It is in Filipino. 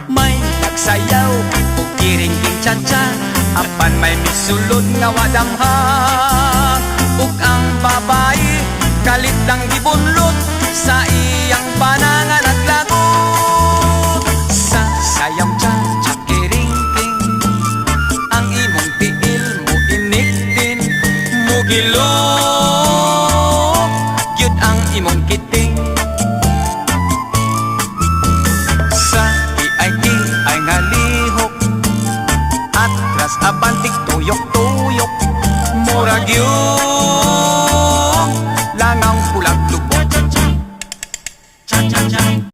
May nagsayaw o kiring-king cha-cha, apan may misulod nga wadamha. Ug ang babae kalit lang gibunlot sa iyang panay.